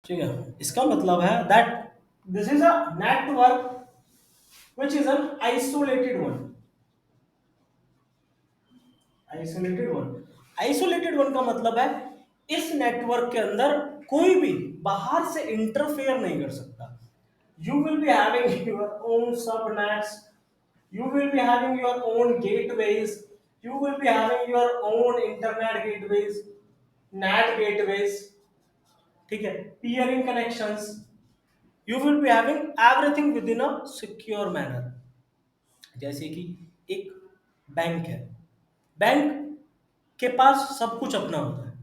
ठीक है, इसका मतलब है that this is a network which is an isolated one. Isolated one का मतलब है इस नेटवर्क के अंदर कोई भी बाहर से इंटरफेयर नहीं कर सकता। You will be having your own subnets, you will be having your own gateways, you will be having your own internet gateways, NAT gateways, ठीक है, peering connections, you will be having everything within a secure manner। जैसे कि एक bank है, bank के पास सब कुछ अपना होता है,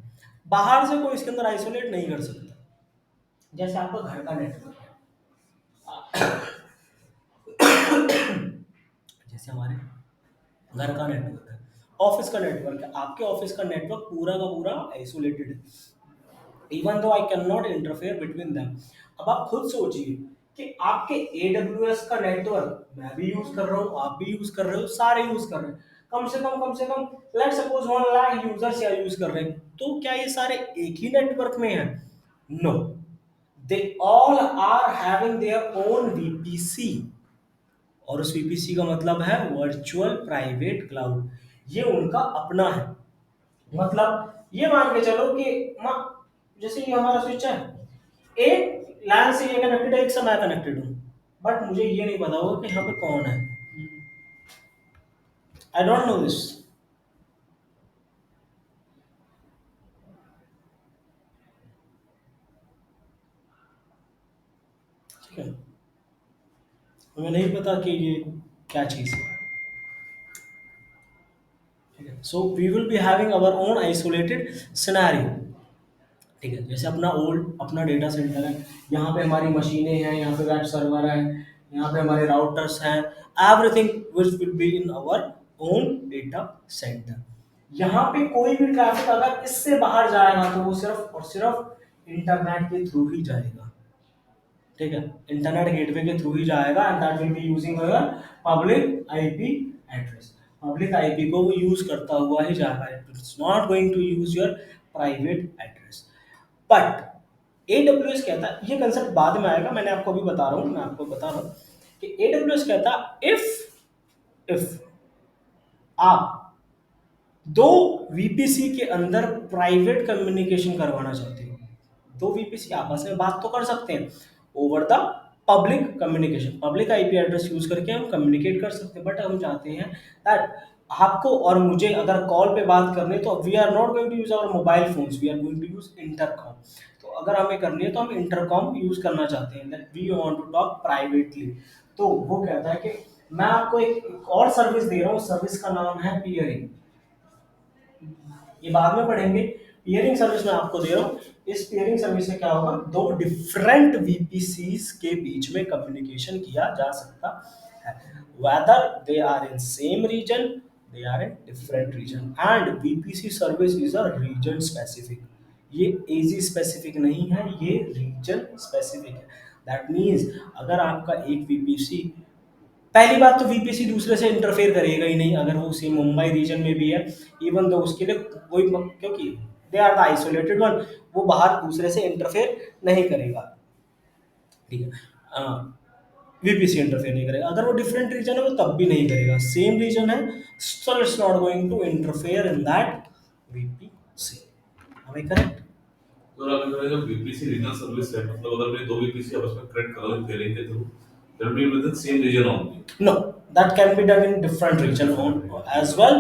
बाहर से कोई इसके अंदर आइसोलेट नहीं कर सकता। जैसे आपका घर का नेटवर्क है, जैसे हमारे घर का नेटवर्क है, ऑफिस का नेटवर्क है, आपके ऑफिस का नेटवर्क पूरा का पूरा आइसोलेटेड है, even though I can not interfere between them. अब आप खुद सोचिए कि आपके AWS का नेटवर्क मैं भी यूज कर रहा हूँ, आप भी यूज कर रहे हो, सारे यूज कर रहे हैं, कम से कम लेट सपोज 1 लाख यूजर्स या यूज कर रहे हैं, तो क्या ये सारे एक ही नेटवर्क में हैं? No, they all are having their own VPC, और उस VPC का मतलब है वर्चुअल प्राइवेट क्लाउड, ये उनका अपना है। मतलब ये मान के चलो कि जैसे ये हमारा स्विच है, एक लैन से ये कनेक्टेड है, एक से मैं कनेक्टेड हूँ, बट मुझे ये नहीं पता होगा कि यहाँ पे कौन है। I don't know this. ठीक है, हमें नहीं पता कि ये क्या चीज़ है। ठीक है, so we will be having our own isolated scenario. ठीक है, जैसे अपना ओल्ड अपना डेटा सेंटर है, यहाँ पे हमारी मशीनें हैं, यहाँ पे वेब सर्वर है, यहाँ पे हमारे राउटर्स हैं, everything which will be in our own data centre. यहाँ पे कोई भी ट्रैफिक अगर इससे बाहर जाएगा तो वो सिर्फ और सिर्फ इंटरनेट के थ्रू ही जाएगा। ठीक है, इंटरनेट गेटवे के थ्रू ही जाएगा, and that will be using our public IP address. Public IP को वो यूज करता हुआ ही जाएगा, it's not going to use your private address. But AWS कहता है, ये कंसेप्ट बाद में आएगा, मैंने आपको अभी बता रहा हूँ, मैं आपको बता रहा हूँ कि AWS कहता है इफ आप दो VPC के अंदर प्राइवेट कम्युनिकेशन करवाना चाहते हो, दो VPC आपस में बात तो कर सकते हैं over the public communication, public IP address use करके हम कम्युनिकेट कर सकते हैं, बट हम चाहते हैं दैट आपको और मुझे अगर कॉल पे बात करनी है तो we are not going to use our mobile phones, we are going to use intercom. तो अगर हमें करनी है तो हम इंटरकॉम यूज करना चाहते हैं, that we want to talk privately. तो वो कहता है कि मैं आपको एक और सर्विस दे रहा हूँ, सर्विस का नाम है पियरिंग, ये बाद में पढ़ेंगे। पियरिंग सर्विस मैं आपको दे रहा हूँ, इस पियरिंग सर्विस से क्या होगा, दो डिफरेंट VPCs के बीच में कम्युनिकेशन किया जा सकता है, whether they are in same region, they are in different region, and VPC service is a region specific. ये एजी स्पेसिफिक नहीं है, ये रीजन स्पेसिफिक है। दैट मीन्स अगर आपका एक VPC, पहली बात तो VPC दूसरे से इंटरफेयर करेगा ही नहीं अगर वो उसी मुंबई रीजन में भी है, इवन तो उसके लिए कोई क्योंकि they are the isolated one, वो बाहर दूसरे से इंटरफेयर नहीं करेगा। ठीक है, VPC इंटरफेयर नहीं करेगा, अगर वो डिफरेंट रीजन है वो तब भी नहीं करेगा, सेम रीजन है still it's not going to interfere in that VPC। हमें करेक्ट। तो आप इधर जो VPC रीजनल सर्विस है, मतलब अगर मैं दो VPC आपस में कनेक्ट कर रहा हूं पेयरिंग के थ्रू, that will be with the same region only. No, that can be done in different region on as well,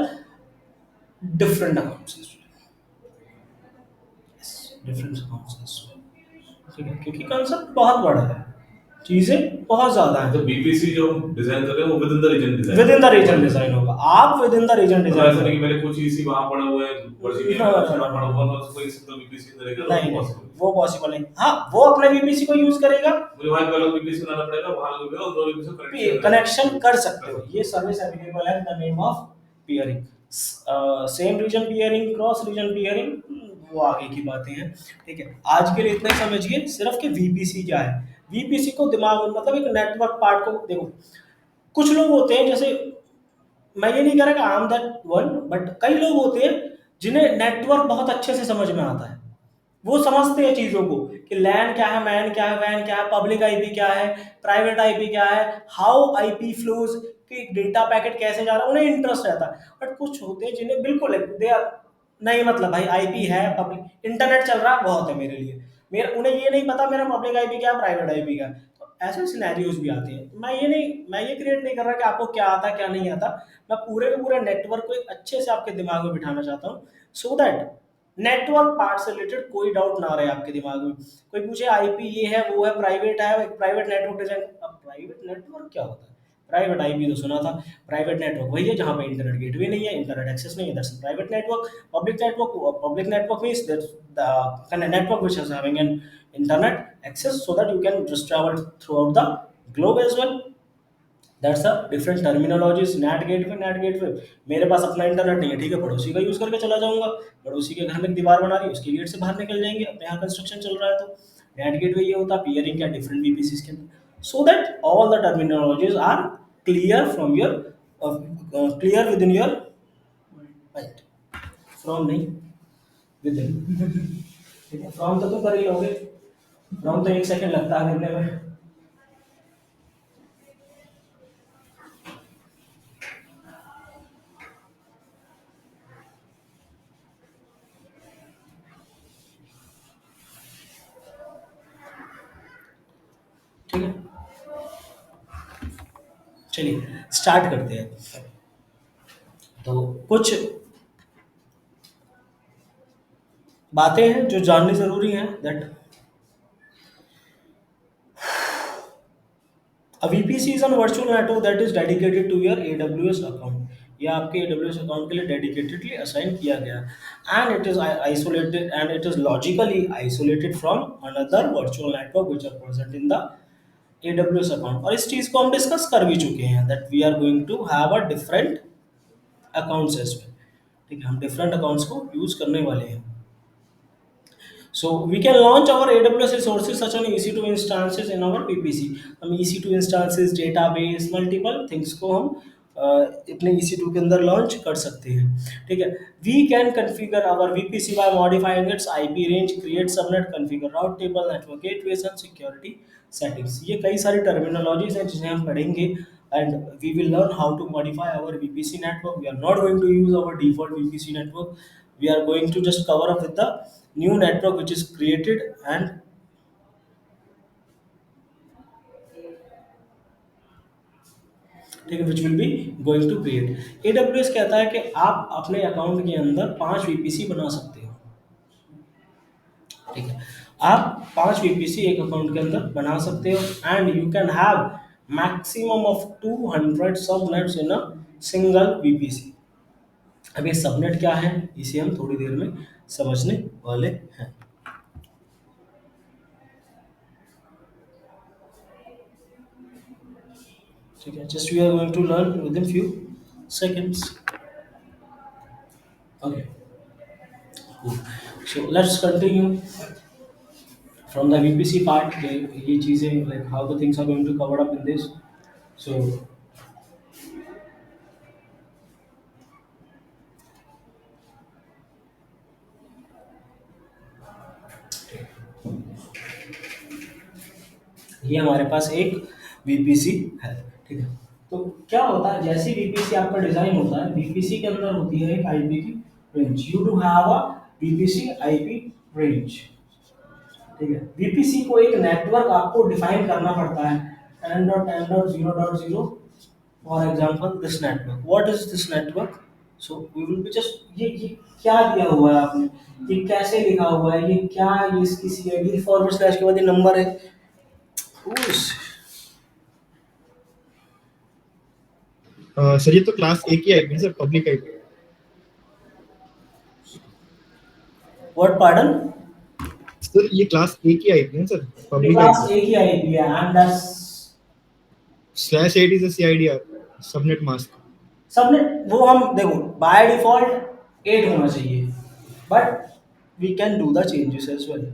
different accounts as well, yes, different accounts as well। ठीक है, क्योंकि कंसेप्ट बहुत बड़ा है, चीजें बहुत ज्यादा तो है। BPC जो हम डिजाइन कर रहे हैं वो within the region design, within the region design होगा, आप विद इन द रीजन मतलब डिजाइन ऐसा नहीं कि करोगे। मेरे कुछ इसी वहां पड़े हुए हैं वर्जीनिया No, में, no, कुछ no, यहाँ no, पड़ा no, हुआ no, है, तो कोई सिंगल VPC अंदर रहेगा, नहीं वो नहीं, पॉसिबल। वो पॉसिबल नहीं। हाँ, वो अपने VPC को यूज करेगा, मुझे वहां पे अलग VPC बनाना पड़ेगा, वहां अलग होगा, और दो VPC कनेक्शन कनेक्शन कर सकते हो, ये सर्विस अवेलेबल है the name of peering. Same region peering, cross region peering, वो आगे की बातें हैं। ठीक है, आज के लिए इतना ही समझिए सिर्फ कि VPC क्या है। VPC को दिमाग मतलब एक नेटवर्क पार्ट को देखो, कुछ लोग होते हैं, जैसे मैं ये नहीं कह रहा कि I am that one, but कई लोग होते हैं जिन्हें नेटवर्क बहुत अच्छे से समझ में आता है, वो समझते हैं चीज़ों को कि लैन क्या है, मैन क्या है, वैन क्या है, पब्लिक आईपी क्या है, प्राइवेट आईपी क्या है, हाउ आईपी फ्लोज, कि डेटा पैकेट कैसे जा रहा है, उन्हें इंटरेस्ट रहता है। बट कुछ होते हैं जिन्हें बिल्कुल दे नहीं, मतलब भाई आईपी है, पब्लिक इंटरनेट चल रहा है बहुत है मेरे लिए, मेरा उन्हें ये नहीं पता मेरा पब्लिक आईपी क्या है, प्राइवेट आईपी क्या है। तो ऐसे सिनेरियोज भी आते हैं। मैं ये क्रिएट नहीं कर रहा कि आपको क्या आता क्या नहीं आता। मैं पूरे के पूरे नेटवर्क को एक अच्छे से आपके दिमाग में बिठाना चाहता हूँ, सो दैट नेटवर्क पार्ट से रिलेटेड कोई डाउट ना रहे आपके दिमाग में। कोई पूछे आईपी ये है वो है, प्राइवेट है, एक प्राइवेट नेटवर्क डिजाइन, अब प्राइवेट नेटवर्क क्या होता है? प्राइवेट आईपी तो सुना था। प्राइवेट नेटवर्क वही है जहाँ पे इंटरनेट गेटवे नहीं है, इंटरनेट एक्सेस नहीं है, that's private network. Public network means that the network which is having an internet access so that you can just travel throughout the globe as well. That's a different terminologies. Net gateway मेरे पास अपना internet नहीं है, ठीक है, पड़ोसी का use करके चला जाऊंगा। पड़ोसी के घर में एक दीवार बना रही है, उसके गेट से बाहर निकल जाएंगे, अपने यहाँ कंस्ट्रक्शन चल रहा है तो। नेट गेटवे ये होता है पियरिंग क्या डिफरेंट वीपीसीज के अंदर, so that all the terminologies are clear from your, clear within your mind. From नहीं, विद इन। ठीक है, फ्रॉम तो तुम कर ही लोगे, फ्रॉम तो 1 सेकंड लगता है करने में। ठीक है, चलिए स्टार्ट करते हैं। तो कुछ बातें हैं जो जाननी ज़रूरी हैं, that a VPC is a virtual network that is dedicated to your AWS account। यह आपके AWS अकाउंट के लिए डेडिकेटेडली असाइन किया गया है, and it is isolated and it is logically isolated from another virtual network which are present in the AWS account. और इस चीज़ को हम डिस्कस कर भी चुके हैं, that we are going to have a different accounts as well. ठीक है, हम डिफरेंट अकाउंट्स को यूज करने वाले हैं। So we can launch our AWS resources such an EC2 instances in our VPC। हम EC2 instances, database, multiple things को हम अपने EC2 के अंदर लॉन्च कर सकते हैं। ठीक है, we can configure our VPC by modifying its IP range, create subnet, configure route table, network gateways and security settings। ये कई सारी टर्मिनोलॉजीज हैं जिन्हें हम पढ़ेंगे, and we will learn how to modify our VPC network। We are not going to use our default VPC network, we are going to just cover up with the new network which is created and ठीक है which will be going to create. AWS कहता है कि आप अपने account के अंदर 5 VPC बना सकते हो। ठीक है, आप 5 वीपीसी एक अकाउंट के अंदर बना सकते हो, and you can have maximum of 200 subnets in a single VPC. अब ये सबनेट क्या है इसे हम थोड़ी देर में समझने वाले हैं। ठीक है, just we are going to learn within few seconds। Okay, cool। So let's continue from the VPC part। ये चीज़ें like how the things are going to cover up in this। So ये हमारे पास एक VPC है। ठीक है, तो क्या होता है जैसे VPC आपका डिजाइन होता है, VPC के अंदर होती है एक आईपी की range. You do have a VPC IP range. ठीक है, VPC को एक नेटवर्क आपको डिफाइन करना पड़ता है, 10.10.0.0। For example this network, what is this network? So we will be just ये क्या दिया हुआ है आपने, ये कैसे लिखा हुआ है, ये क्या, ये इसकी सीआईडी फॉरवर्ड स्लैश के बाद ये नंबर है। उस सर ये तो क्लास ए की आईपी है sir, public IP. What pardon? Sir ये क्लास ए की आईपी है sir, public class IP. A की आईपी है, and that's slash 8 is a CIDR, subnet mask. सबने वो हम देखो बाय डिफॉल्ट 8 होना चाहिए, but we can do the changes as well.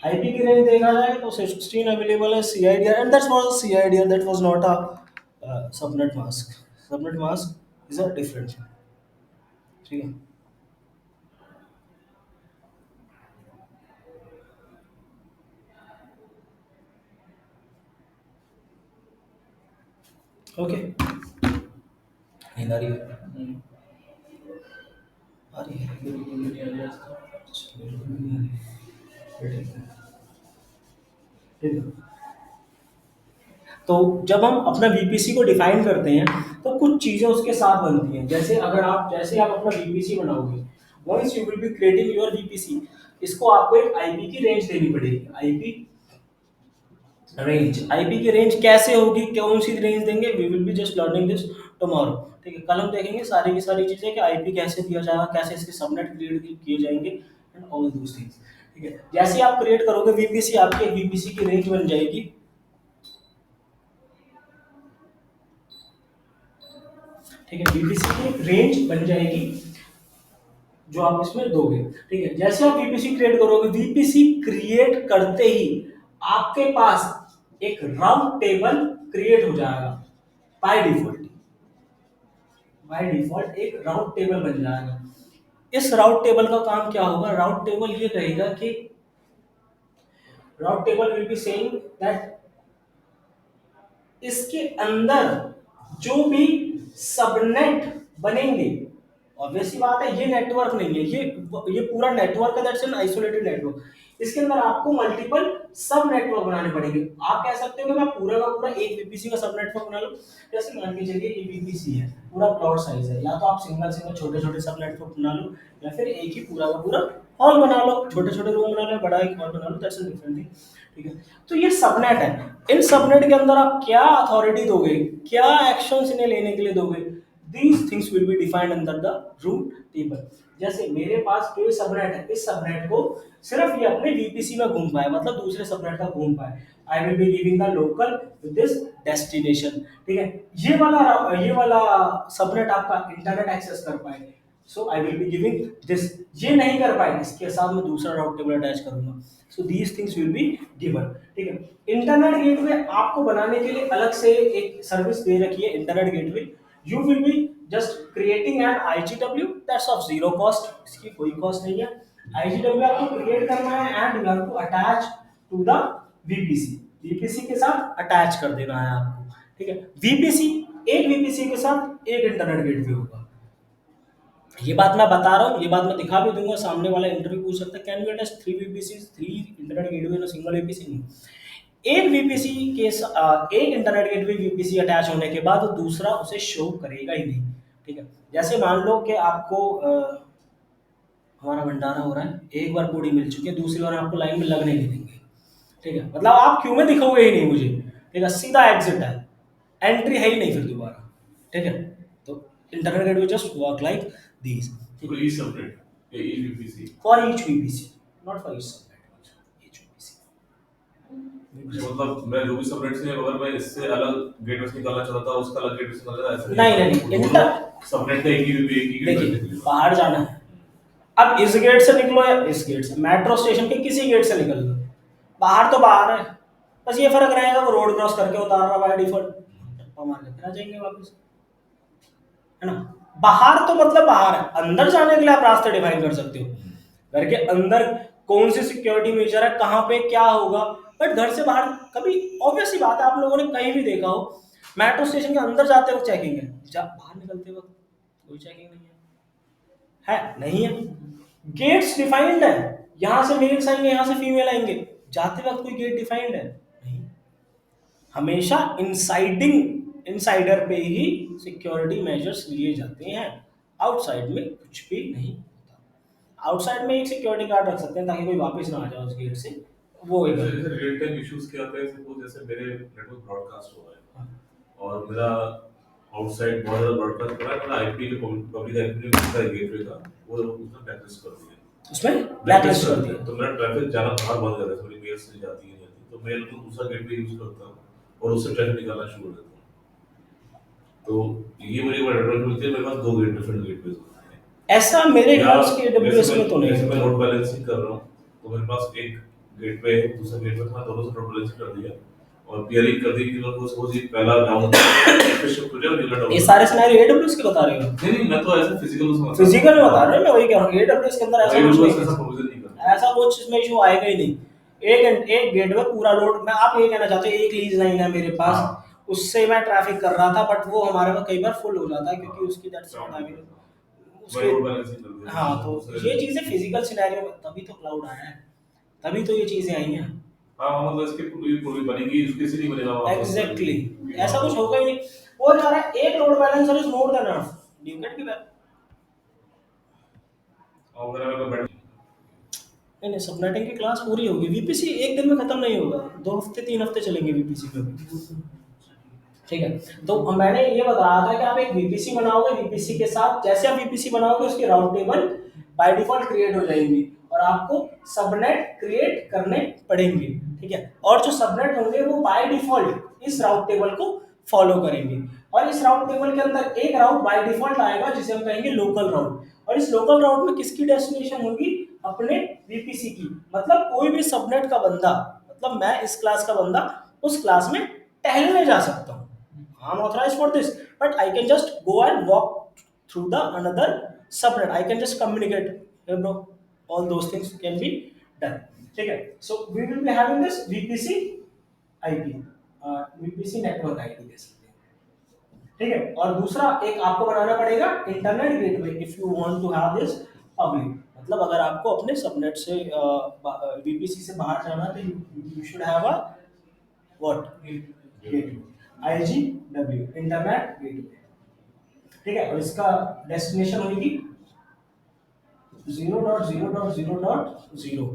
IP की रेंज देखा जाए तो 16 अवेलेबल है CIDR, and that was a CIDR, that was not a subnet mask. Subnet mask is a different. ठीक है, ओके, नींद आ रही है? आ रही है, बिल्कुल भी नहीं आ रही आज तो। अच्छा, बिल्कुल भी नहीं आ रही है। ठीक है, ठीक है। तो जब हम अपना वीपीसी को डिफाइन करते हैं तो कुछ चीज़ें उसके साथ बनती हैं। जैसे आप अपना वीपीसी बनाओगे, once you will be creating your VPC, इसको आपको एक आईपी की रेंज देनी पड़ेगी। आईपी की रेंज कैसे होगी, कौन सी रेंज देंगे, we will be just learning this tomorrow. ठीक है, कल हम देखेंगे सारी की सारी चीज़ें कि आईपी कैसे दिया जाएगा, कैसे इसके सबनेट क्रिएट किए जाएंगे एंड ऑल दोस थिंग्स। ठीक है, जैसे आप क्रिएट करोगे वीपीसी, आपकी एक वीपीसी की रेंज बन जाएगी। ठीक है, वीपीसी की एक रेंज बन जाएगी जो आप इसमें दोगे। ठीक है, जैसे आप वीपीसी क्रिएट करोगे, वीपीसी क्रिएट करते ही आपके पास एक राउट टेबल क्रिएट हो जाएगा बाय डिफॉल्ट एक राउट टेबल बन जाएगा। इस राउट टेबल का काम क्या होगा, राउट टेबल ये कहेगा कि राउट table will be saying that इसके अंदर जो भी सबनेट बनेंगे, ऑब्वियसली बात है ये नेटवर्क नहीं है, ये पूरा नेटवर्क है, दैट्स एन आइसोलेटेड नेटवर्क। इसके अंदर आपको मल्टीपल सब नेटवर्क बनाने पड़ेंगे। आप कह सकते हो कि मैं पूरा का पूरा एक वीपीसी का सब नेटवर्क बना लूं। जैसे मान के चलिए ये वीपीसी है, पूरा प्लॉट साइज है, या तो आप सिंगल सिंगल छोटे छोटे सब नेटवर्क बना लो, या फिर एक ही पूरा का पूरा हॉल बना लो, छोटे छोटे रूम बना लो, बड़ा एक हॉल बना लो, दैट्स अ डिफरेंट थिंग। ठीक है, तो ये सबनेट है। इन सबनेट के अंदर आप क्या अथॉरिटी दोगे, क्या एक्शंस इन्हें लेने के लिए दोगे, these things will be defined under the root table। जैसे मेरे पास जो सबनेट है, इस सबनेट को सिर्फ ये अपने वीपीसी में घूम पाए, मतलब दूसरे सबनेट का घूम पाए। आई will be giving the local with this destination. ठीक है, ये वाला सबनेट आपका इंटरनेट एक्सेस कर पाए, so I will be giving this. ये नहीं कर पाए, इसके साथ मैं दूसरा राउट टेबल अटैच करूंगा, so these things will be given. ठीक है, इंटरनेट गेटवे आपको बनाने के लिए अलग से एक सर्विस दे रखी है, internet gateway. You will be just creating an IGW, that's of zero cost, इसकी कोई कॉस्ट नहीं है। IGW आपको क्रिएट करना है and you have to attach to the VPC, VPC के साथ अटैच कर देना है आपको। ठीक है, VPC, एक VPC के साथ एक इंटरनेट गेटवे होगा। ये बात मैं बता रहा हूँ, ये बात मैं दिखा भी दूंगा, सामने वाला इंटरव्यू पूछ सकता है can you attach 3 VPC, 3 internet gateway in single VPC? नहीं, एक वीपीसी के एक इंटरनेट गेटवे वीपीसी अटैच होने के बाद दूसरा उसे शो करेगा ही नहीं। ठीक है, जैसे मान लो कि आपको हमारा भंडारा हो रहा है, एक बार पूरी मिल चुकी है, दूसरी बार आपको लाइन में लगने नहीं देंगे। ठीक है, मतलब आप क्यों में दिखोगे ही नहीं मुझे। ठीक है, सीधा एग्जिट है, एंट्री है ही नहीं फिर दोबारा। ठीक है, तो internet gateway just work like these For each subnet, each VPC। For each VPC, not for each subnet, each VPC. मतलब मैं जो भी सबनेट से, अगर मैं इससे अलग गेटवे निकालना चाहता हूं, उसका अलग गेटवे निकालना ऐसा नहीं, इंटर सबनेट का एक ही गेटवे देखिए, बाहर जाना है, अब इस गेट से निकलो या इस गेट से, मेट्रो स्टेशन के किसी गेट से निकल लो, बाहर तो बाहर है। बस ये फर्क रहेगा वो रोड क्रॉस करके उतार रहा बाय डिफॉल्ट, टप्पा मार के फिर आ जाएंगे वापस, है ना। बाहर तो मतलब बाहर है, अंदर जाने के लिए आप रास्ते डिफाइन कर सकते हो। घर के अंदर कौन सी सिक्योरिटी मेजर है, कहाँ पे क्या होगा, बट घर से बाहर कभी, ऑब्वियस सी बात है, आप लोगों ने कहीं भी देखा हो मेट्रो स्टेशन के अंदर जाते वक्त चेकिंग है, बाहर निकलते वक्त कोई चेकिंग नहीं है नहीं है। गेट्स डिफाइंड है, यहां से मेल्स आएंगे, यहां से फीमेल आएंगे, जाते वक्त कोई गेट डिफाइंड है नहीं। हमेशा इनसाइडर पे ही सिक्योरिटी मेजर्स लिए जाते हैं, आउटसाइड में कुछ भी नहीं होता। आउटसाइड में एक सिक्योरिटी गार्ड रख सकते हैं ताकि कोई वापस ना आ जाए उस गेट से, वो एक रियल टाइम इश्यूज क्या आते हैं, सपोज जैसे मेरे नेटवर्क ब्रॉडकास्ट हो रहा है और मेरा आउटसाइड बहुत ज्यादा ब्रॉडकास्ट कर रहा है, मेरा आईपी जो पब्लिक आईपी का गेटवे का वो उसने ब्लैकलिस्ट कर दिया, उसमें ब्लैकलिस्ट कर दिया, तो मेरा ट्रैफिक जाना बाहर बंद कर दिया, थोड़ी मेल से जाती है, तो मैं तो दूसरा गेटवे यूज करता हूं और उससे ट्रैफिक निकालना शुरू कर देता हूं। तो ये मुझे बड़ा एडवांटेज मिलती है, मेरे पास दो डिफरेंट गेटवेज होते हैं। ऐसा मेरे ख्याल से AWS में तो नहीं है। मैं लोड बैलेंसिंग कर रहा हूं तो मेरे पास एक गेटवे है, दूसरा गेटवे मैं दोनों से लोड बैलेंसिंग कर दिया और पियरिंग कर दी कि वो सपोज ये पहला डाउन फिर शिफ्ट हो जाए और अगला डाउन। ये सारे सिनेरियो AWS के बता रहे हो? नहीं, मैं तो ऐसे फिजिकल में बता रहा हूं, मैं वही कह रहा हूं, AWS के अंदर ऐसा कुछ नहीं, प्रोविजन नहीं करता, ऐसा कुछ इसमें इशू आएगा ही नहीं। एक गेटवे पूरा लोड, मैं आप ये कहना चाहते हो एक लीज लाइन है मेरे पास उससे मैं ट्रैफिक कर रहा था, बट वो हमारे में कई बार फुल हो जाता है क्योंकि उसकी दैट्स व्हाट आई मीन मैं उसके। लोड बैलेंसिंग कर दिया हाँ, तो दूसरे। ये चीजें फिजिकल सिनेरियो में, तभी तो क्लाउड आया है, तभी तो ये चीजें आई हैं। हाँ हाँ, मतलब इसकी पूरी पूरी बनेगी, इसके से नहीं बनेगा वहाँ पर एग्जैक्टली, ऐसा वहाँ कुछ होगा ही नहीं। वो जा रहा है, एक load balancer is more than enough, do you get की बात? अगर मैं बैठ नहीं नहीं, सबनेटिंग की क्लास पूरी होगी, वीपीसी एक दिन में खत्म नहीं होगा, 2 हफ्ते 3 हफ्ते चलेंगे वीपीसी पे। ठीक है, तो मैंने ये बताया था कि आप एक वीपीसी बनाओगे, वीपीसी के साथ जैसे आप वीपीसी बनाओगे उसकी राउट टेबल बाय डिफॉल्ट क्रिएट हो जाएंगी, और आपको सबनेट क्रिएट करने पड़ेंगे। ठीक है, और जो सबनेट होंगे वो बाय डिफॉल्ट इस राउट टेबल को फॉलो करेंगे, और इस राउट टेबल के अंदर एक राउट बाय डिफॉल्ट आएगा जिसे हम कहेंगे लोकल राउट, और इस लोकल राउट में किसकी डेस्टिनेशन होगी? अपने वीपीसी की। मतलब कोई भी सबनेट का बंदा, मतलब मैं इस क्लास का बंदा उस क्लास में टहलने जा सकता हूँ, I'm authorized for this, but I can just go and walk through the another subnet. I can just communicate. Hey bro, all those things can be done. ठीक है, so we will be having this VPC IP, VPC network IP कह सकते हैं। ठीक है, और दूसरा एक आपको बनाना पड़ेगा internet gateway if you want to have this public. मतलब अगर आपको अपने सबनेट से वीपीसी से बाहर जाना है तो you should have a what gateway, IGW, internet gateway. ठीक है, और इसका डेस्टिनेशन होगी 0.0.0.0।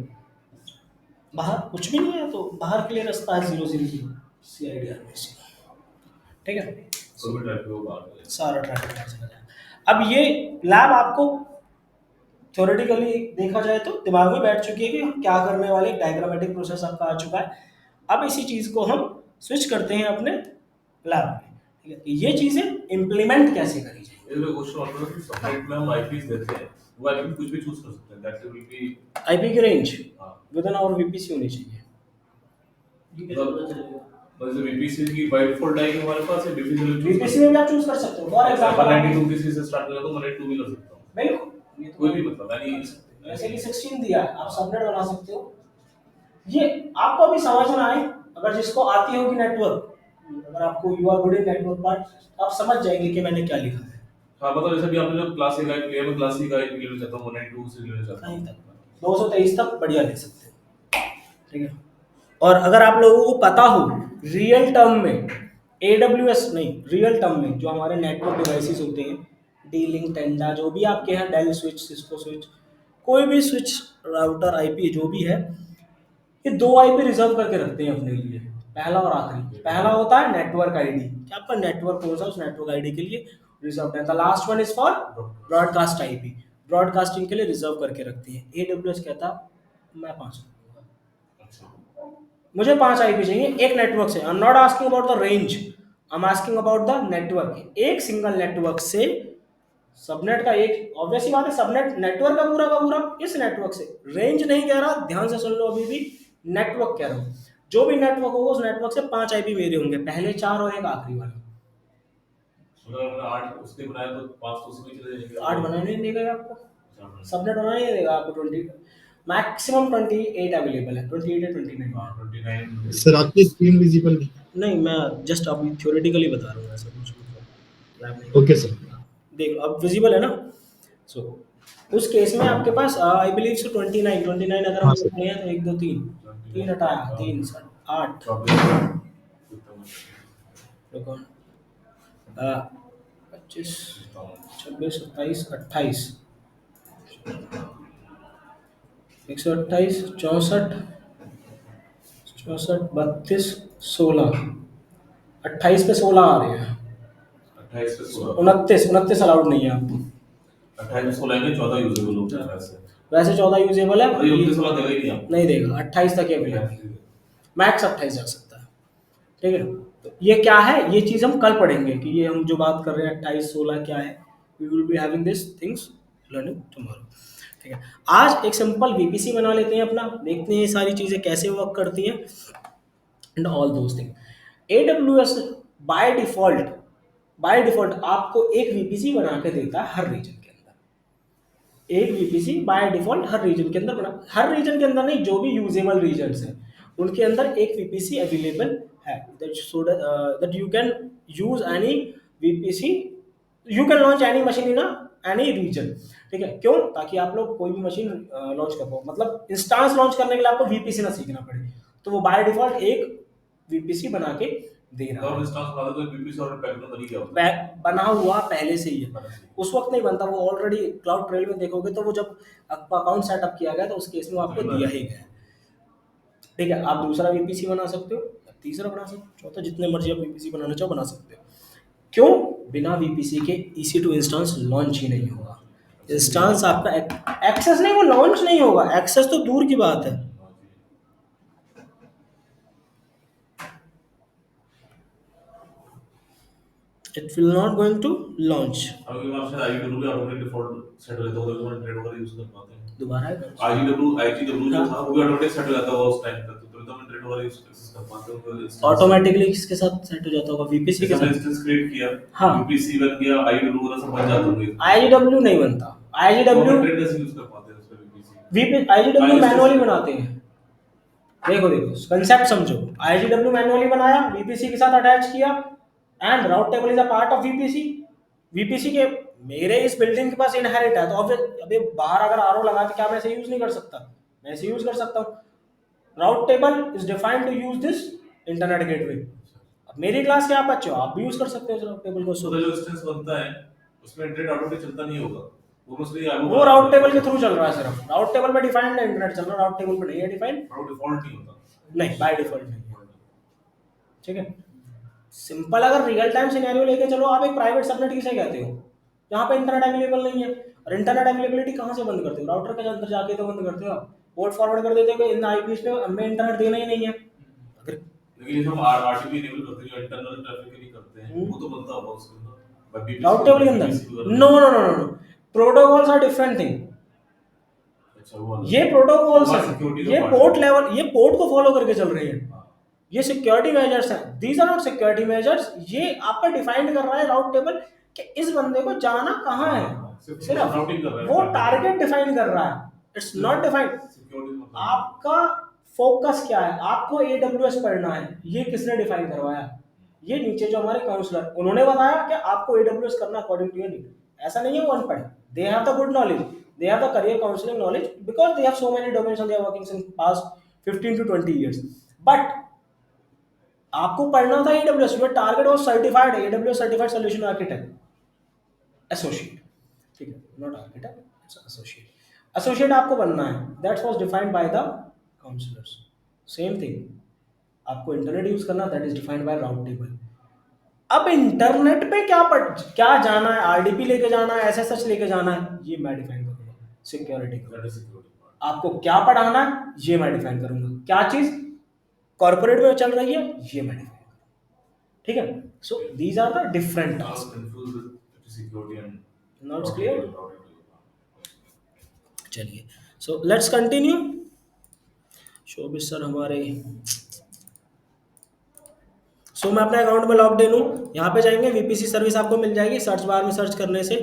बाहर कुछ भी नहीं है तो बाहर के लिए रास्ता है 000 CIDR में से। ठीक है, कोई भी ट्रैफिक हो बाहर सारा ट्रैफिक बाहर चला जाएगा। अब ये लैब आपको थ्योरेटिकली देखा जाए तो दिमाग में बैठ चुकी है कि हम क्या करने वाले, डायग्रामेटिक प्रोसेस आपका आ चुका है। अब इसी चीज को हम स्विच करते हैं अपने लैब में। ठीक है, तो ये चीजें इम्प्लीमेंट कैसे करी जाए। ये क्वेश्चन आता है कि सबनेट में हम आईपीस देते हैं, वो आईपी कुछ भी चूज कर सकते हैं, दैट विल बी आईपी की रेंज हां विद इन आवर वीपीसी होनी चाहिए। मतलब वीपीसी की बाय डिफॉल्ट आएगी हमारे पास, है वीपीसी में भी आप चूज कर सकते हो, फॉर एग्जांपल 92 किसी से स्टार्ट करेगा तो 192 भी कर सकता हूं, बिल्कुल, ये तो कोई भी मतलब यानी जैसे कि 16 दिया है, आप सबनेट बना सकते हो। ये आपको अभी समझ में आए, अगर जिसको आती होगी नेटवर्क, अगर आपको you are good in network part, आप समझ जाएंगे कि मैंने क्या लिखा है। हाँ मतलब जैसे भी आपने जो क्लासिक आईपी है, मैं क्लासिक आईपी लेना चाहता हूं, 192 से लेना चाहता कहीं हूं। तक 223 तक बढ़िया ले सकते हो। ठीक है, और अगर आप लोगों को पता हो रियल टर्म में, AWS नहीं, रियल टर्म में जो हमारे नेटवर्क डिवाइसेस होते हैं, डी लिंक, टेंडा, जो भी आपके हैं, डेल स्विच, सिस्को स्विच, कोई भी स्विच, राउटर, आईपी जो भी है, ये 2 आईपी रिजर्व करके रखते हैं अपने लिए, पहला और आखिरी। पहला होता है नेटवर्क आईडी, कि आपका नेटवर्क कौन सा, उस नेटवर्क आईडी के लिए रिजर्व है। The last one is for broadcast IP, broadcasting के लिए रिजर्व करके रखते हैं। AWS कहता मैं 5 रखूंगा, अच्छा, मुझे 5 आईपी चाहिए एक नेटवर्क से। I am not asking about the range, I am asking about the network. एक सिंगल नेटवर्क से सबनेट का एक, ऑब्वियस बात है, सबनेट नेटवर्क का पूरा इस नेटवर्क से, रेंज नहीं कह रहा, ध्यान से सुन लो, अभी भी नेटवर्क कह रहा हूँ। जो भी नेटवर्क होगा उस नेटवर्क से 5 आईपी मेरे होंगे, पहले 4 और एक आखिरी वाला। अगर मैंने 8 उसने बनाया तो 5 तो उसमें चले जाएंगे, 8 बनाने नहीं देगा ये आपको, अच्छा, सबनेट बनाने नहीं देगा आपको। 20 मैक्सिमम 28 अवेलेबल है, 28 या 29। हाँ 29 सर आपकी स्क्रीन विजिबल नहीं। नहीं, मैं जस्ट अभी थ्योरेटिकली बता रहा हूँ, ऐसा कुछ लैब नहीं ओके सर। देखो अब विजिबल है ना। सो उस केस में आपके पास आई बिलीव सो 29 अगर हम हाँ सर। लोग हैं तो 1 2 3 3 हटाया, 3 8 रुको, 25 26 27 28 128 64 64 32 16 28 पे 16 आ रहे हैं, 28 पे 16 29 अलाउड नहीं है आपको। 28 में 16 आएंगे, 14 यूजेबल होता है वैसे। वैसे 14 यूजेबल है, अरे 29 वाला देगा ही नहीं आपको। नहीं देगा, 28 तक ही अवेलेबल, मैक्स 28 जा सकता है। ठीक है, तो ये क्या है, ये चीज़ हम कल पढ़ेंगे कि ये हम जो बात कर रहे हैं 28 16 क्या है। We will be having this things learning tomorrow. ठीक है, आज एक सिंपल वीपीसी बना लेते हैं अपना, देखते हैं ये सारी चीज़ें कैसे वर्क करती हैं and all those thing. AWS by default आपको एक वीपीसी बना के देता है हर रीजन के अंदर। एक वीपीसी बाय डिफॉल्ट हर रीजन के अंदर बना, हर रीजन के अंदर नहीं, जो भी यूजेबल रीजन है उनके अंदर एक वीपीसी अवेलेबल है that you can use any VPC, you can launch any machine in a any region, ठीक है। क्यों? ताकि आप लोग कोई भी मशीन लॉन्च कर पाओ, मतलब इंस्टांस लॉन्च करने के लिए आपको VPC ना सीखना पड़े, तो वो बाय डिफॉल्ट एक VPC बना के दे रहा और है। इंस्टांस बना दो तो बीपीसी और पैकेट बन गया होता बना हुआ पहले से ही है, है। उस वक्त नहीं बनता, वो ऑलरेडी क्लाउड ट्रेल में देखोगे तो वो जब आपका अकाउंट सेटअप किया गया तो उस केस में वो आपको दिया ही गया है, ठीक है। आप दूसरा VPC बना सकते हो, तीसरा बना सकते हो, चौथा, जितने मर्जी आप VPC बनाना चाहो बना सकते हो। क्यों? बिना VPC के EC2 इंस्टांस लॉन्च ही नहीं होगा। इंस्टांस आपका एक्सेस नहीं, वो लॉन्च नहीं होगा, एक्सेस तो दूर की बात है। It will not going to launch. अभी मैं आपसे आईजीडब्ल्यू भी ऑटोमेटिक डिफॉल्ट सेट हो जाता है, तो ट्रेड वगैरह यूज कर पाते हैं। दोबारा है आईजीडब्ल्यू जो हाँ। था वो भी ऑटोमेटिक सेट हो जाता है उस टाइम तक, तो हम ट्रेड वगैरह यूज कर पाते हैं। ऑटोमेटिकली किसके साथ सेट हो जाता होगा? VPC के जैसे साथ। इंस्टेंस क्रिएट किया, हाँ। वीपीसी बन गया, आईजीडब्ल्यू वगैरह सब बन जाते होंगे। IGW नहीं बनता, IGW ट्रेड कैसे यूज कर पाते हैं उस पे वीपीसी? IGW मैनुअली बनाते हैं। देखो कंसेप्ट समझो, IGW मैनुअली बनाया, VPC के साथ अटैच किया, and route table is a part of VPC। VPC के मेरे इस बिल्डिंग के पास इनहेरिट है, तो अभी बाहर अगर आरओ लगा के क्या मैं इसे यूज नहीं कर सकता? मैं इसे यूज कर सकता हूँ। Route table is defined to use this internet gateway. अब मेरी क्लास के आप बच्चे हो, आप भी यूज कर सकते हो इस राउट टेबल को। तो जो इंस्टेंस बनता है उसमें इंटरनेट ऑटोमेटिक चलता नहीं होगा, वो मोस्टली वो राउट टेबल के थ्रू चल रहा है, सिर्फ राउट टेबल पे डिफाइंड है इंटरनेट चल रहा है, राउट टेबल पे नहीं है डिफाइंड, और डिफॉल्ट नहीं होता। नहीं बाय डिफॉल्ट नहीं है, ठीक है। सिंपल अगर रियल टाइम सिनेरियो लेके चलो, आप एक प्राइवेट सबनेट किसे कहते हो? जहाँ पे इंटरनेट अवेलेबल नहीं है, और इंटरनेट अवेलेबिलिटी कहाँ से बंद करते हो? राउटर के अंदर जाके तो बंद करते हो आप, पोर्ट फॉरवर्ड कर देते हो कि इन आईपीस पे हमें इंटरनेट देना ही नहीं है। अगर लेकिन हम आरटीपी इनेबल करते हैं, जो इंटरनल ट्रैफिक के लिए करते हैं, वो तो बनता होगा उसके अंदर राउट टेबल के अंदर। No no no no, protocols are different thing. अच्छा वो अलग ये प्रोटोकॉल्स हमारा हैं, security का ये part पोर्ट है। लेवल, ये पोर्ट को फॉलो करके चल रही है, हाँ। ये सिक्योरिटी मेजर्स हैं। These are not security measures, ये आपका डिफाइंड कर रहा है राउट टेबल कि इस बंदे को जाना कहाँ है, सिर्फ राउटिंग कर रहा है, वो टारगेट डिफाइन कर रहा है, इट्स नॉट डिफाइंड। सिक्योरिटी मतलब आपका फोकस क्या है? आपको AWS पढ़ना है, ये किसने डिफाइन करवाया? ये नीचे जो हमारे काउंसलर, उन्होंने बताया कि आपको AWS करना अकॉर्डिंग टू योर नीड। ऐसा नहीं है वो अनपढ़, they have the good knowledge, they have the career counseling knowledge because they have so many domains and they are working since past 15 to 20 years, but आपको पढ़ना था AWS, your target was certified AWS certified solution architect associate, ठीक है, not architect, it's associate आपको बनना है, that was defined by the counselors। same thing, आपको internet use करना, that is defined by route table। अब इंटरनेट पे क्या जाना है? RDP लेके जाना है, SSH लेके जाना है, ये मैं डिफाइन करूंगा सिक्योरिटी को। that is security part। आपको क्या पढ़ाना है, ये मैं डिफाइन करूंगा। क्या चीज कॉर्पोरेट में चल रही है, ये मैं डिफाइन करूंगा, ठीक है। So these are the different I was task. confused with security and Now it's routing clear? table, routing table। चलिए, so let's continue. Shobhit sir हमारे, सो मैं अपने अकाउंट में लॉग्ड इन हूँ, यहाँ पे जाएंगे, VPC सर्विस आपको मिल जाएगी सर्च बार में सर्च करने से,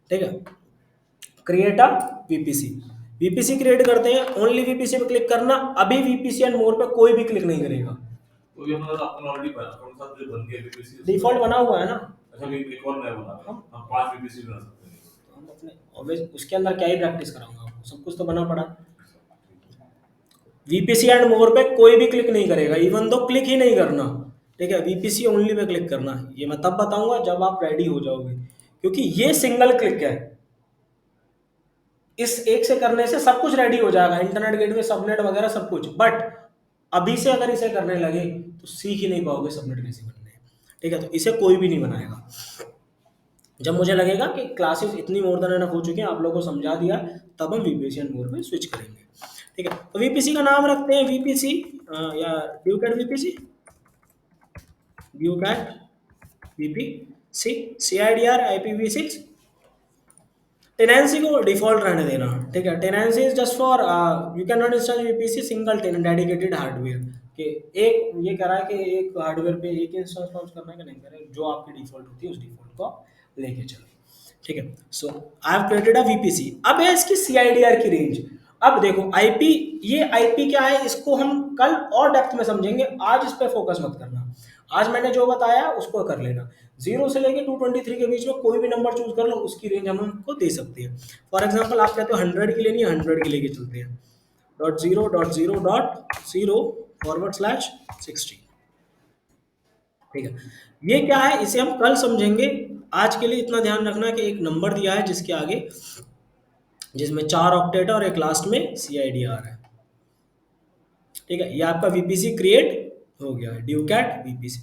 ठीक है। क्रिएट अ VPC क्रिएट करते हैं, ओनली VPC पे क्लिक करना, अभी VPC एंड मोर पे कोई भी क्लिक नहीं करेगा, तो ये मतलब अपन ऑलरेडी अकाउंट साथ जो बन गया वीपीसी डिफॉल्ट बना हुआ है ना। अच्छा एक और नया बना, हम 5 वीपीसी बना सकते हैं। हम अपने ऑब्वियस उसके अंदर क्या ही प्रैक्टिस कराऊंगा आपको, सब कुछ तो बना पड़ा। VPC एंड मोर पे कोई भी क्लिक नहीं करेगा, इवन तो क्लिक ही नहीं करना, ठीक है। VPC ओनली पे क्लिक करना, ये मैं तब बताऊंगा जब आप रेडी हो जाओगे, क्योंकि ये सिंगल क्लिक है, इस एक से करने से सब कुछ रेडी हो जाएगा, इंटरनेट गेटवे सबनेट वगैरह सब कुछ। बट अभी से अगर इसे करने लगे तो सीख ही नहीं पाओगे सबनेट कैसे बनने हैं, ठीक है। तो इसे कोई भी नहीं बनाएगा। जब मुझे लगेगा कि क्लासेस इतनी मोर देन एनफ हो चुकी हैं, आप लोगों को समझा दिया, तब हम VPC एंड मोर पे स्विच करेंगे, ठीक है। तो VPC का नाम रखते हैं VPC या ड्यूकैट VPC CIDR IPv6। टेनेंसी को डिफॉल्ट रहने देना, ठीक है। Tenancy is just for you can not install VPC single tenant dedicated hardware के, एक ये कह रहा है कि एक हार्डवेयर पे एक इंस्टॉल लॉन्च करना है कि नहीं करें, जो आपकी डिफॉल्ट होती है उस डिफॉल्ट को लेके चलो, ठीक है। So I have created a VPC। अब है इसकी CIDR की रेंज। अब देखो IP, ये IP क्या है, इसको हम कल और डेप्थ में समझेंगे, आज इस पे फोकस मत करना। आज मैंने जो बताया उसको कर लेना। 0 से लेके 223 के बीच में कोई भी नंबर चूज कर लो, उसकी रेंज हम हमको दे सकते हैं। फॉर एग्जाम्पल आप कहते हो 100 की लेनी है, 100 की लेके चलते हैं। .0.0.0 /16। ठीक है, ये क्या है इसे हम कल समझेंगे। आज के लिए इतना ध्यान रखना कि एक नंबर दिया है जिसके आगे, जिसमें 4 ऑक्टेट है और एक लास्ट में CIDR है। ठीक है, ये आपका VPC क्रिएट हो गया है, ड्यूकैट VPC।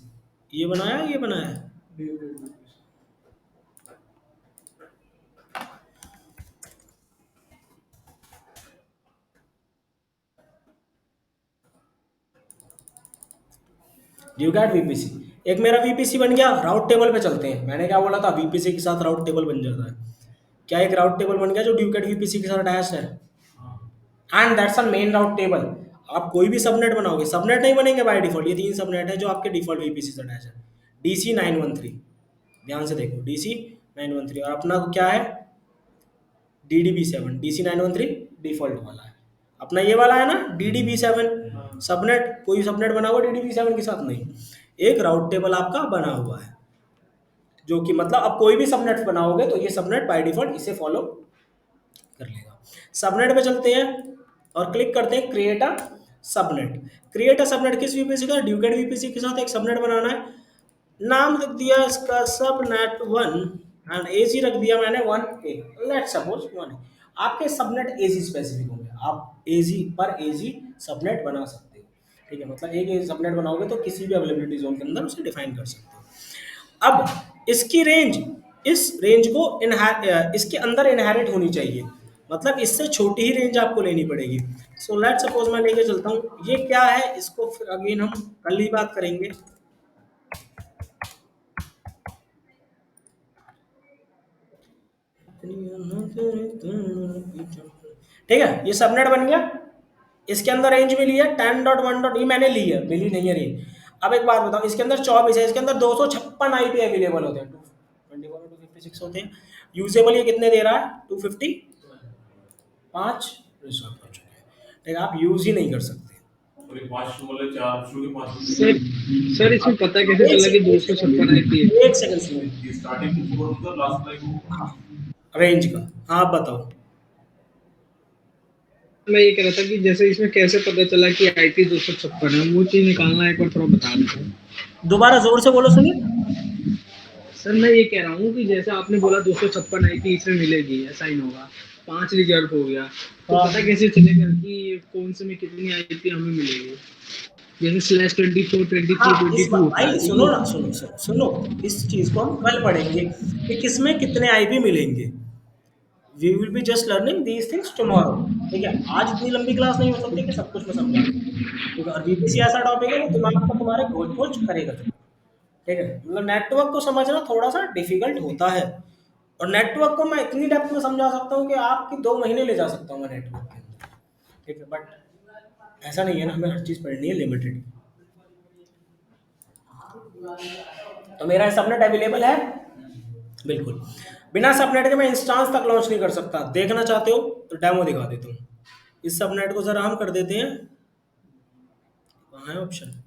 ये बनाया है, ये बनाया है। ड्यूकैट VPC। एक मेरा VPC बन गया। राउट टेबल पे चलते हैं। मैंने क्या बोला था, VPC के साथ राउट टेबल बन जाता है। क्या एक राउट टेबल बन गया जो ड्यूकैट VPC के साथ अटैच है? And that's a main route table. आप कोई भी सबनेट बनाओगे, सबनेट नहीं बनेंगे बाय डिफॉल्ट। ये 3 सबनेट है जो आपके डिफॉल्ट VPC से अटैच है। DC913, ध्यान से देखो, DC913। और अपना क्या है, DDB7। DC913 डिफॉल्ट वाला है अपना, ये वाला है ना DDB7 सबनेट। कोई सबनेट बना हुआ DDB7 के साथ नहीं, एक राउट टेबल आपका बना हुआ है, जो कि मतलब अब कोई भी सबनेट बनाओगे तो ये सबनेट बाय डिफॉल्ट इसे फॉलो कर लेगा। सबनेट पे चलते हैं और क्लिक करते हैं create a subnet. Create a subnet किस VPC का? ड्यूकेट VPC के साथ एक सबनेट बनाना है। नाम रख दिया इसका सबनेट 1 एंड एजी रख दिया मैंने 1A। Let suppose 1A। आपके सबनेट एजी स्पेसिफिक होंगे, आप एजी पर एजी सबनेट बना सकते हो। ठीक है, मतलब एक सबनेट बनाओगे तो किसी भी अवेलेबिलिटी जोन के अंदर उसे डिफाइन कर सकते हो। अब इसकी रेंज, इस रेंज को इसके अंदर इनहेरिट होनी चाहिए, मतलब इससे छोटी ही रेंज आपको लेनी पड़ेगी। सो लेट सपोज मैं लेके चलता हूँ, ये क्या है इसको फिर अगेन हम कल ही बात करेंगे। ठीक है, ये सबनेट बन गया। इसके अंदर रेंज मिली है 10.1. ये मैंने ली है, मिली नहीं है रेंज। अब एक बात बताओ, इसके अंदर 24 है, इसके अंदर 256 IP अवेलेबल होते हैं, 256 होते हैं। यूजेबल ये कितने दे रहा है? 255 रिजॉल्व कर चुके हैं। ठीक है, आप यूज ही नहीं कर सकते। और ये 5 वाले 4 शुरू के 5 सर सर इसमें पता कैसे एक चला कि सेकंड, 256 आईपी है? एक सेकंड सुनो। ये स्टार्टिंग में 4 होता है, लास्ट लाइन हाँ, रेंज का। हाँ, आप बताओ। मैं ये कह रहा था कि जैसे इसमें कैसे पता चला कि आईपी 256 है, वो चीज निकालना है, एक बार थोड़ा बता दो। दोबारा जोर से बोलो सुनिए। सर मैं ये कह रहा हूँ कि जैसे आपने बोला 256 आईपी इसमें मिलेगी, असाइन होगा, 5 रिजर्व हो गया, तो हाँ। पता कैसे चलेगा कि कौन से में कितनी आईपी हमें मिलेगी? जैसे /24 23 हाँ, इस 22 बात होता है भाई तो सुनो ये ना, सुनो सुनो सुनो। इस चीज को हम कल पढ़ेंगे कि किसमें कितने आईपी मिलेंगे। We will be just learning these things tomorrow. ठीक है, आज इतनी लंबी क्लास नहीं हो सकती कि सब कुछ मैं समझा दूं। ठीक है, और VPC ऐसा टॉपिक है कि दिमाग को तुम्हारे खोज खोज करेगा जरूर। ठीक है, मतलब नेटवर्क को समझना थोड़ा सा डिफिकल्ट होता है, और नेटवर्क को मैं इतनी डेप्थ में समझा सकता हूँ कि आपकी 2 महीने ले जा सकता हूँ मैं नेटवर्क के अंदर। ठीक है, बट ऐसा नहीं है ना, हमें हर चीज़ पढ़नी है लिमिटेड। तो मेरा सबनेट अवेलेबल है, बिल्कुल। बिना सबनेट के मैं इंस्टांस तक लॉन्च नहीं कर सकता। देखना चाहते हो तो डेमो दिखा देता हूँ। इस सबनेट को जरा हम कर देते हैं, कहाँ है ऑप्शन?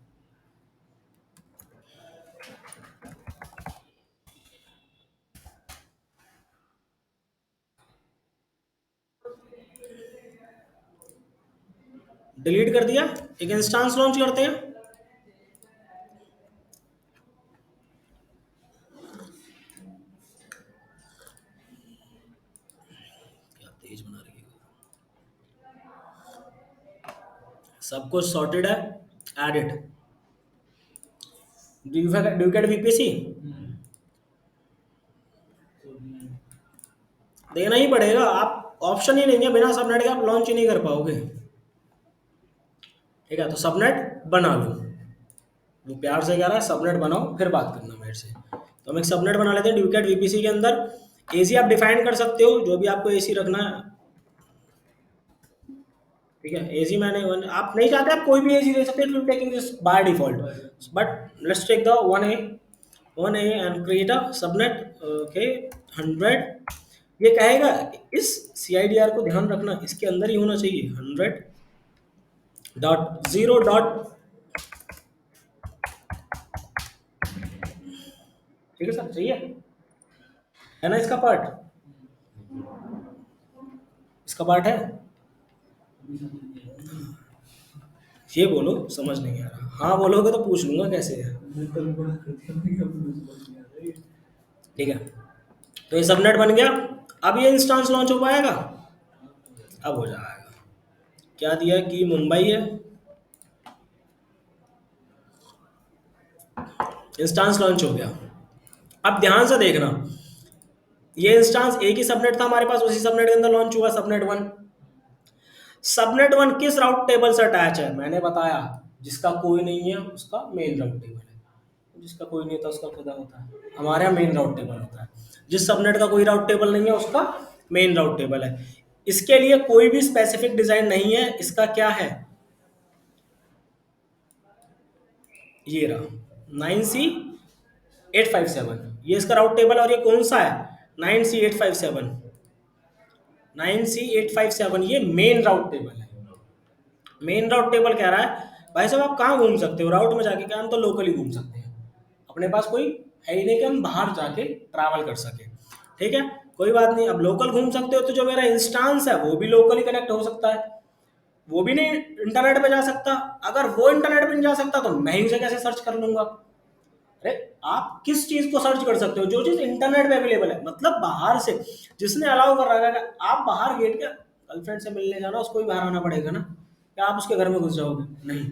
डिलीट कर दिया। एक इंस्टांस लॉन्च करते हैं। क्या तेज बना रही है, सब कुछ सॉर्टेड है। एडिट ड्यूकेट VPC देना ही पड़ेगा, आप ऑप्शन ही नहीं है, बिना सबनेट के आप लॉन्च ही नहीं कर पाओगे। ठीक है, तो सबनेट बना लो। वो प्यार से कह रहा है सबनेट बनाओ फिर बात करना मेरे से। तो हम एक सबनेट बना लेते हैं ड्यूकेट VPC के अंदर। एसी आप डिफाइन कर सकते हो, जो भी आपको एसी रखना है। ठीक है, एसी मैंने आप नहीं चाहते आप कोई भी एसी दे सकते हैं, it taking this by default, but let's take the 1A and create a subnet. Okay, 100। ये कहेगा इस CIDR को ध्यान रखना, इसके अंदर ही होना चाहिए 100.0. ठीक है सर, चाहिए है ना इसका पार्ट, इसका पार्ट है, ये बोलो समझ नहीं आ रहा, हाँ बोलोगे तो पूछ लूंगा कैसे है। ठीक है, तो ये सबनेट बन गया। अब ये इंस्टांस लॉन्च हो पाएगा, अब हो जाएगा। क्या दिया कि मुंबई है, इंस्टांस लॉन्च हो गया। अब ध्यान से देखना, ये इंस्टांस एक ही सबनेट था हमारे पास, उसी सबनेट के अंदर लॉन्च हुआ सबनेट वन। सबनेट वन किस राउट टेबल से अटैच है, मैंने बताया जिसका कोई नहीं है उसका मेन राउट टेबल है, जिसका कोई नहीं होता उसका खुदा होता है, हमारे यहाँ मेन राउट टेबल होता है। जिस सबनेट का कोई राउट टेबल नहीं है उसका मेन राउट टेबल है। इसके लिए कोई भी स्पेसिफिक डिजाइन नहीं है, इसका क्या है, ये रहा 9C857, ये इसका राउट टेबल, और ये कौन सा है 9C857, 9C857 ये मेन राउट टेबल है। मेन राउट टेबल कह रहा है भाई साहब आप कहाँ घूम सकते हो राउट में जाके, क्या हम तो लोकली घूम सकते हैं, अपने पास कोई है ही नहीं कि हम बाहर जाके ट्रैवल कर सके। ठीक है, कोई बात नहीं, अब लोकल घूम सकते हो तो जो मेरा इंस्टांस है वो भी लोकली कनेक्ट हो सकता है, वो भी नहीं इंटरनेट पे जा सकता। अगर वो इंटरनेट पे नहीं जा सकता तो मैं ही उसे कैसे सर्च कर लूंगा। अरे आप किस चीज को सर्च कर सकते हो, जो चीज इंटरनेट पे अवेलेबल है, मतलब बाहर से जिसने अलाउ कर रखा है। आप बाहर गेट के गर्लफ्रेंड से मिलने जाना, उसको भी बाहर आना पड़ेगा ना, क्या आप उसके घर में घुस जाओगे, नहीं,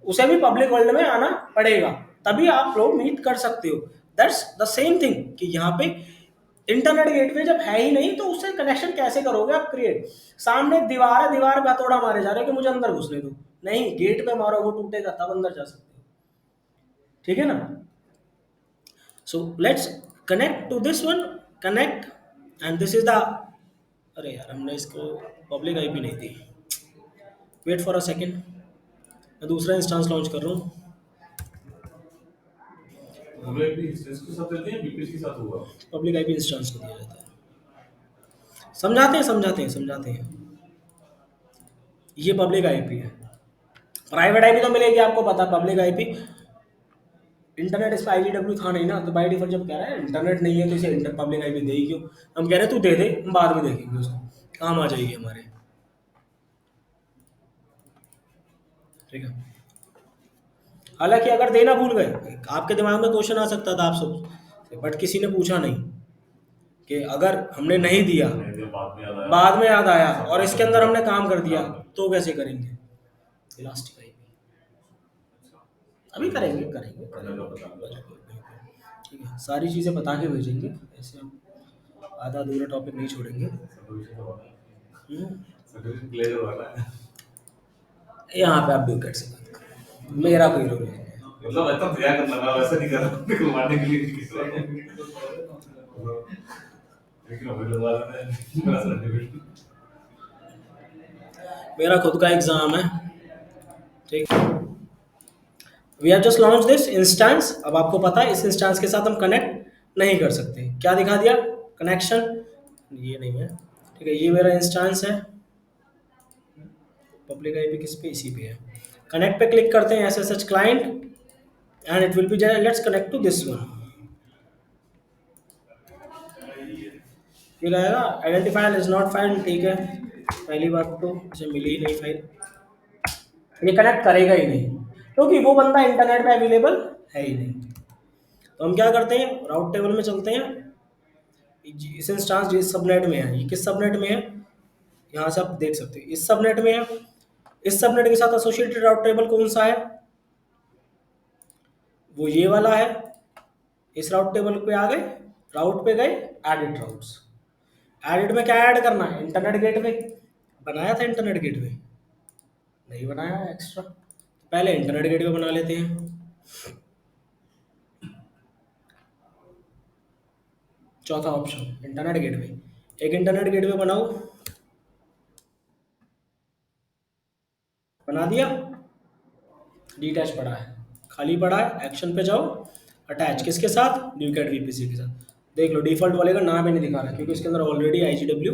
उसे भी पब्लिक वर्ल्ड में आना पड़ेगा, तभी आप लोग मीट कर सकते हो। दैट्स द सेम थिंग कि यहाँ पे इंटरनेट गेटवे जब है ही नहीं तो उससे कनेक्शन कैसे करोगे आप क्रिएट। सामने एक दीवार है, दीवार पे हथौड़ा मारे जा रहे हो कि मुझे अंदर घुसने दो, नहीं, गेट पे मारो वो टूटेगा तब अंदर जा सकते हो। ठीक है ना, so let's connect to this one, connect, and this is the, अरे यार हमने इसको पब्लिक आईपी नहीं दी, वेट फॉर अ सेकेंड, मैं दूसरा इंस्टांस लॉन्च कर रहा हूँ। हमें भी इसके साथ देते हैं, बीपीएस के साथ होगा। पब्लिक आईपी इंस्टांस को दिया जाता है, समझाते हैं समझाते हैं समझाते हैं। ये पब्लिक आईपी है, प्राइवेट आईपी तो मिलेगी आपको पता, पब्लिक आईपी इंटरनेट, इस पर आईडीडब्ल्यू था नहीं ना, तो बाई डिफॉल्ट जब कह रहा है इंटरनेट नहीं है तो इसे इंटर पब्लिक आईपी देगी क्यों, हम कह रहे हैं तू दे दे, हम बाद में देखेंगे उसको, काम आ जाएगी हमारे। ठीक है, हालांकि अगर देना भूल गए, आपके दिमाग में क्वेश्चन आ सकता था आप सब, बट किसी ने पूछा नहीं कि अगर हमने नहीं दिया नहीं तो बाद में याद आया और इसके अंदर हमने काम कर दिया तो कैसे करेंगे, इलास्टिक आईपी अभी करेंगे करेंगे करेंगे। ठीक है, सारी चीज़ें बता के भेजेंगे, ऐसे हम आधा अधूरा टॉपिक नहीं छोड़ेंगे। क्लियर वाला है। यहाँ पे आप विकेट से बात करो, मेरा कोई रोल नहीं है। मतलब ऐसा दया करना है, वैसा नहीं कर रहा हूँ मारने के लिए किसी को। लेकिन अभी लगा रहा है मेरा सर्टिफिकेट, मेरा खुद का एग्जाम है। ठीक, we have just launch this instance. अब आपको पता है इस इंस्टेंस के साथ हम कनेक्ट नहीं कर सकते, क्या दिखा दिया कनेक्शन, ये नहीं है। ठीक है, ये मेरा इंस्टेंस है, पब्लिक आईपी किस पे, इसी पे है। कनेक्ट पे क्लिक करते हैं, SSH client, and it will be, let's connect to this one. फिर आएगा आइडेंटिफायर इज नॉट फाइंड, ठीक है, पहली बात तो इसे मिली ही नहीं फाइल, ये कनेक्ट करेगा ही नहीं क्योंकि वो बंदा इंटरनेट पे अवेलेबल है ही नहीं। तो हम क्या करते हैं, राउट टेबल में चलते हैं, इस इंस्टांस जिस सबनेट में है, ये किस सबनेट में है, यहाँ से आप देख सकते हैं इस सबनेट में है। इस सबनेट के साथ एसोसिएटेड राउट टेबल कौन सा है, वो ये वाला है। इस राउट टेबल पे आ गए, राउट पे गए, एडिट राउट्स, एडिट में क्या ऐड करना है, इंटरनेट गेटवे, बनाया था इंटरनेट गेटवे, नहीं बनाया एक्स्ट्रा, पहले इंटरनेट गेटवे बना लेते हैं। चौथा ऑप्शन इंटरनेट गेटवे, एक इंटरनेट गेटवे बनाओ, बना दिया, डिटैच पड़ा है, खाली पड़ा है, एक्शन पे जाओ, अटैच किसके साथ, न्यूकैट वीपीसी के साथ। देख लो डिफॉल्ट वाले का नाम ही नहीं दिखा रहा क्योंकि इसके अंदर ऑलरेडी आईजीडब्ल्यू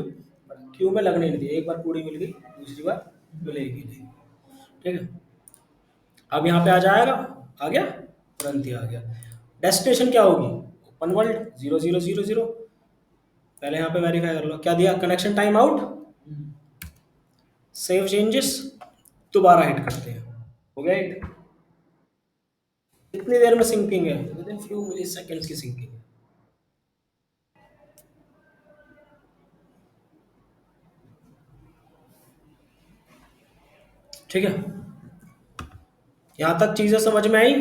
क्यू में लगने नहीं दी, एक बार पूरी मिल गई दूसरी बार मिलेगी नहीं। ठीक है, अब यहाँ पे आ जाएगा, आ गया, तुरंत ही आ गया। डेस्टिनेशन क्या होगी, वन वर्ल्ड 0000। पहले यहाँ पे वेरीफाई कर लो, क्या दिया, connection time out, save changes, दोबारा हिट करते हैं, हो गया हिट। कितनी देर में सिंकिंग है, within few milliseconds की सिंकिंग है। ठीक है, यहाँ तक चीजें समझ में आई।